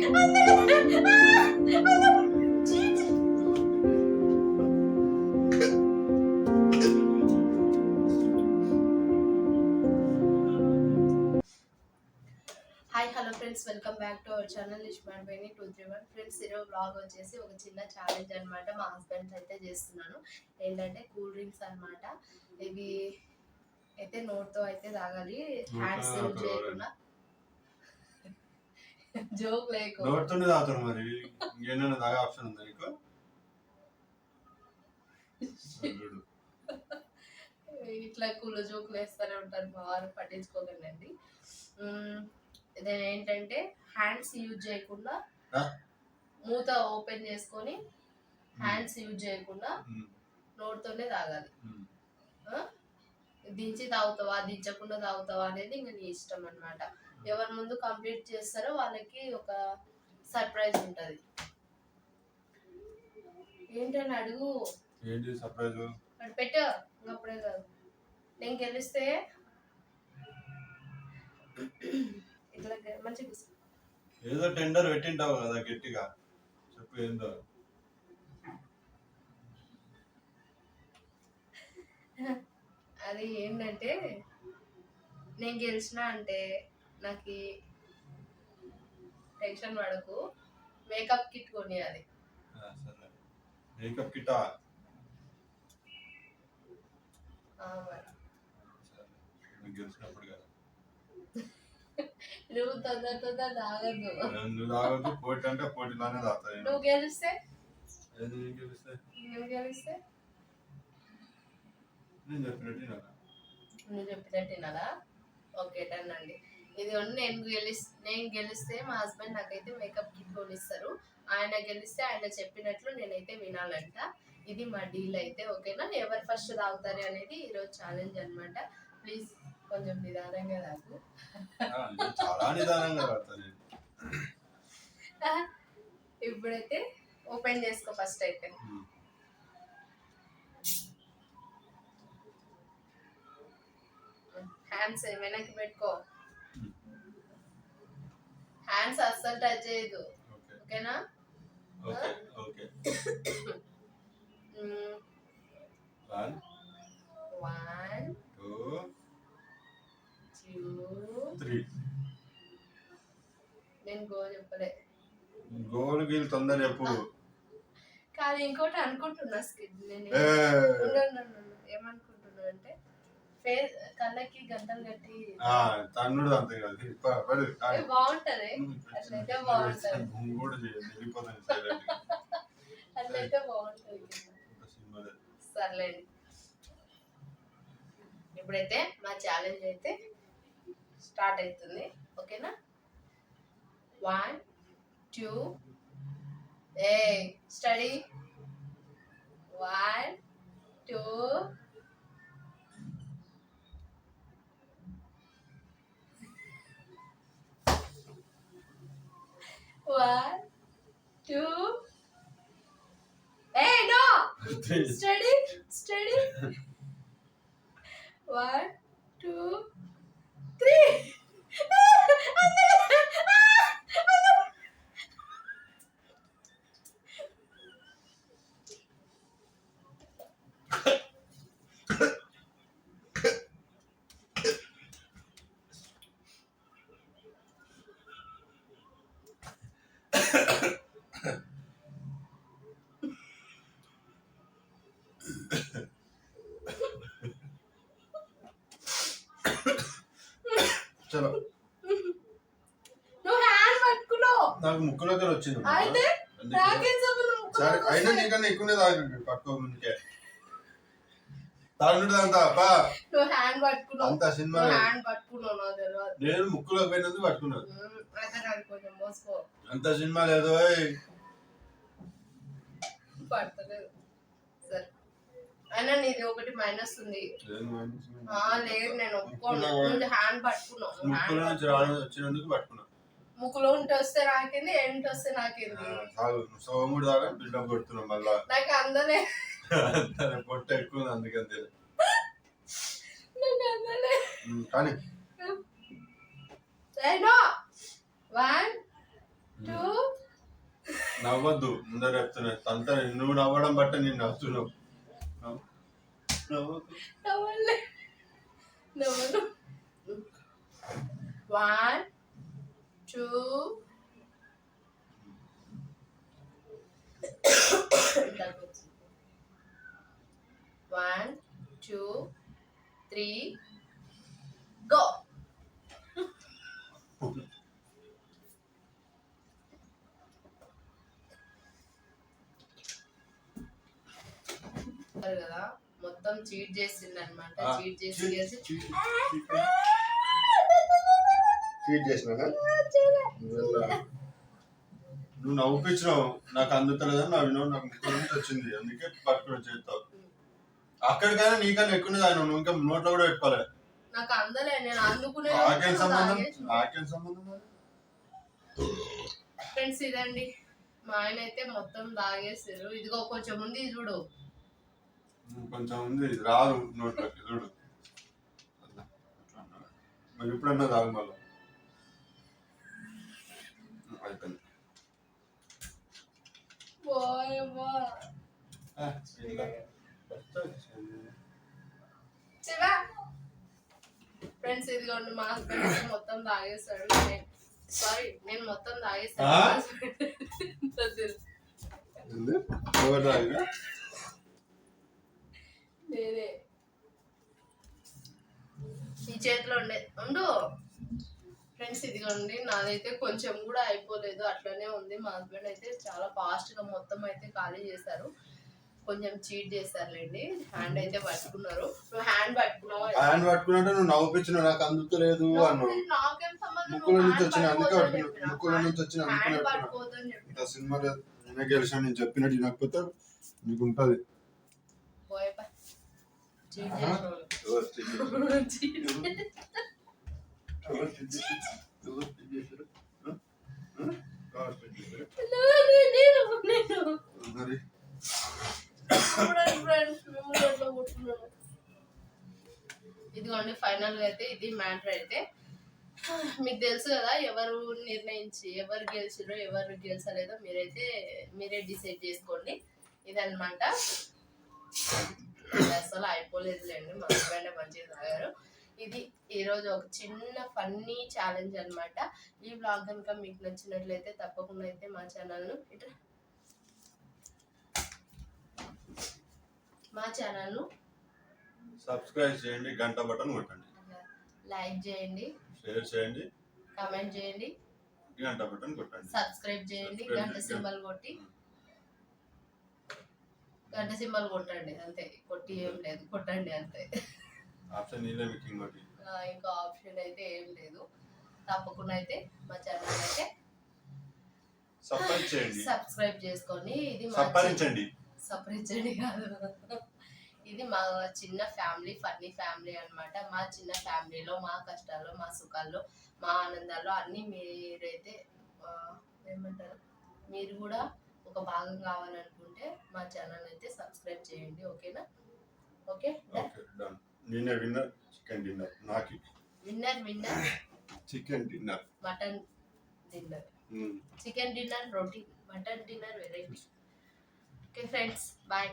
Hi hello friends, welcome back to our channel ఇష్మాన్ బేని 231. Friends, ఈరోజు బ్లాగ్ వచ్చేసి ఒక చిన్న ఛాలెంజ్ అనమాట. మా హస్బెండ్ అయితే చేస్తున్నాను. ఏంటంటే కూల్ డ్రింక్స్ అనమాట. ఇవి అయితే నోట్తో అయితే తాగాలి, హ్యాండ్స్ యూజ్ చేయకుండా. జోక్ లేకుండా నోట్తోనే తాగుతారు. మరి ఇంకేమైనా తాగే ఆప్షన్ ఉందా నీకు? ఇట్లా కూల్ జోకులు వేస్తూనే ఉంటారు మా వారు, పట్టించుకోకండి. ఇది ఏంటంటే హ్యాండ్స్ యూజ్ చేయకుండా, మూత ఓపెన్ చేసుకొని హ్యాండ్స్ యూజ్ చేయకుండా నోట్తోనే తాగాలి. దించి తాగుతావా దించకుండా తాగుతావా అనేది ఇంకా నీ ఇష్టం అనమాట. ఎవరి ముందు కంప్లీట్ చేస్తారో వాళ్ళకి ఒక సర్ప్రైజ్ ఉంటుంది. ఏంటని అడుగు. ఏంటి సర్ప్రైజ్? పెట్టు. అప్పుడే కాదు, నేను గెలిస్తే ఇట్లా మంచిగా ఏదో టెండర్ పెట్టింటావు కదా, గట్టిగా చెప్పు ఏందో. అది ఏంటంటే, నేను గెలిచిన అంటే నాకు టెన్షన్ పడకు, మేకప్ కిట్ కొనియాలి. మేకప్ కిట్టా? గెలిచినప్పుడు కదా. నువ్వు తొందర తాగద్దు. నువ్వు తాగద్దు. పోటీ అంటే పోటీలోనే తాగుతాను. నువ్వు గెలిస్తే నేను చెప్పినట్టు వినాలా? ఓకే, డన్ అండి. ఇది నేను గెలిస్తే మా హస్బెండ్ నాకైతే మేకప్ కిట్ కొనిస్తారు. ఆయన గెలిస్తే ఆయన చెప్పినట్లు నేనైతే వినాలంట. ఇది మా డీల్ అయితే. ఓకేనా? ఎవరు ఫస్ట్ తాగుతారు అనేది ఈరోజు ఛాలెంజ్ అనమాట. ప్లీజ్ కొంచెం నిదానంగా తాగు. చాలా నిదానంగా తాగుతాను. ఇప్పుడైతే ఓపెన్ చేసుకో ఫస్ట్ అయితే. హ్యాండ్స్ వెనక్కి పెట్టుకో. హ్యాండ్స్ అస్సలు టచ్ చేయదు. ఓకేనా? ఓకే. 1 2 3. నేను గో చెప్పలే. గోల్ గీల్ తొందర చెప్పు. కాదు, ఇంకోటి అనుకుంటున్నా. ఏమనుకుంటున్నా అంటే, కళ్ళకి గంటలు కట్టి తన్నుడు అంతే కాదు, బాగుంటది. అట్లయితే బాగుంటది. అట్లయితే బాగుంటది. సర్లేండి, ఇప్పుడైతే మా ఛాలెంజ్ అయితే స్టార్ట్ అవుతుంది. ఓకేనా? 1 2 స్టడీ. 1 2 1 2 no steady 1 2 3. చలో, నువ్వు హ్యాండ్ పట్టుకున్నావు. నాకు ముక్కులో వచ్చింది. అయితే సరే, అయినా నీకన్నా ఎక్కువనే తాగి పట్టుకో. ముందుకే తాగుడు అంతా నువ్వు హ్యాండ్ పట్టుకున్నావు. అంత సినిమా హ్యాండ్ పట్టుకున్నావు. నేను ముక్కులో పోయినందుకు పట్టుకున్నాను. కొంచెం మోసుకో. అంత సినిమా లేదు. పడతలేదు. సరే, అయినా నీది ఒకటి మైనస్ ఉంది. లేదు, నేను ఒప్పుకోను. హ్యాండ్ పట్టుకున్నావు. వచ్చినందుకు పట్టుకున్నా. ముక్కులో ఉంటే వస్తే నాకేంది, ఎంట వస్తే నాకేంది. సోముడు దాకా బిల్డప్ కొడుతున్నాం. మళ్ళా నాకు అందలే. పొట్ట ఎక్కువ ఉంది, అందుకంతే. నాకు అందలే కానీ 1 2 నవ్వద్దు ముందర చెప్తున్నా అంతా నువ్వు నవ్వడం బట్టి నేను నవ్వుతున్నావు. నవ్వకు. నవ్వను. 1 2 1 2 3 go. కదా మొత్తం చీట్ చేసింది అనమాట. చీట్ చేసి చీట్ చేసినా నువ్వు నవ్వుపించినావు, నాకు అందుతలేదని నవ్వినావు, నాకు ముక్కు నుంచి వచ్చింది, అందుకే పట్టుకుని చేస్తావు. అక్కడికైనా నీకన్నా ఎక్కువ ఆయన నువ్వు ఇంకా నోట్లో కూడా పెట్టుకోలే. నాకు అందలే, నేను అందుకునే నాకేం సంబంధం. ఫ్రెండ్స్ ఇదండి మా ఆయన అయితే మొత్తం తాగేసారు. ఇదిగో కొంచెం ఉంది చూడు, కొంచెం ఉంది రాదు నోట్లోకి చూడు. మరి ఇప్పుడన్నా తాగు మళ్ళీ అయిపోయింది. ఫ్రెండ్స్ ఇదిగోండి మా హస్బెండ్ అయితే మొత్తం తాగేస్తాడు. నేను మొత్తం తాగేస్తాను. నేనే ఈ చేతిలో ఉండు ఫ్రెండ్స్. ఇదిగోండి నాదైతే కొంచెం కూడా అయిపోలేదు, అట్లనే ఉంది. మా హస్బెండ్ అయితే చాలా ఫాస్ట్ గా మొత్తం అయితే ఖాళీ చేశారు. కొంచెం చీట్ చేస్తారులేండి. హ్యాండ్ అయితే పట్టుకున్నారు. నువ్వు హ్యాండ్ పట్టుకున్నావు. హ్యాండ్ పట్టుకున్నట్టు నువ్వు నవ్వుపించిన నాకు అందుతలేదు అన్నావు. నాకేం సంబంధం? ముక్కుల నుంచి వచ్చిన అందుకే పట్టుకున్నా. ముక్కుల నుంచి వచ్చిన అందుకే పట్టుకోవద్దని చెప్పి ఇంత సినిమాలో నేనే గెలిచాను. నేను చెప్పినట్టు వినకపోతే నీకు ఉంటది. ఇదిగోండి ఫైనల్ గా అయితే ఇది మ్యాటర్. అయితే మీకు తెలుసు కదా ఎవరు నిర్ణయించి ఎవరు గెలిచిరో ఎవరు గెలిచలేదో మీరే డిసైడ్ చేసుకోండి. ఇదన్నమాట. అసలు అయిపోలేదులేండి, మా హస్బెండ్ మంచిగా తాగారు. ఇది ఈరోజు ఒక చిన్న ఫన్నీ ఛాలెంజ్ అన్నమాట. ఈ వ్లాగ్ కనుక మీకు నచ్చినట్లయితే తప్పకుండా అయితే మా ఛానల్ను సబ్స్క్రైబ్ చేయండి, గంట బటన్ కొట్టండి, లైక్ చేయండి, షేర్ చేయండి, కామెంట్ చేయండి, గంట బటన్ కొట్టండి, సబ్స్క్రైబ్ చేయండి, గంట సింబల్ కొట్టి గంట సింబల్ కొట్టండి. అంతే, కొట్టి ఏం లేదు, కొట్టండి అంతే. ఆప్షన్ నీలే మీకు ఇంకోటి. ఇంకా ఆప్షన్ అయితే ఏం లేదు. తప్పకుండా అయితే మా ఛానల్ అయితే సబ్స్క్రైబ్ చేసుకోండి. ఇది సపరించండి కాదు, ఇది మా చిన్న ఫ్యామిలీ, ఫన్నీ ఫ్యామిలీ అన్నమాట. మా చిన్న ఫ్యామిలీలో మా కష్టాల్లో, మా సుఖాల్లో, మా ఆనందాల్లో అన్నీ మీరైతే ఏమంటారు, మీరు కూడా ఒక భాగం కావాలనుకుంటే మా ఛానల్ అయితే సబ్స్క్రైబ్ చేయండి. ఓకేనా? ఓకే నేనే విన్నర్. చికెన్ డిన్నర్ నాకి. Winner chicken dinner, mutton dinner, chicken dinner, రోటీ, mutton dinner variety. Okay friends, bye.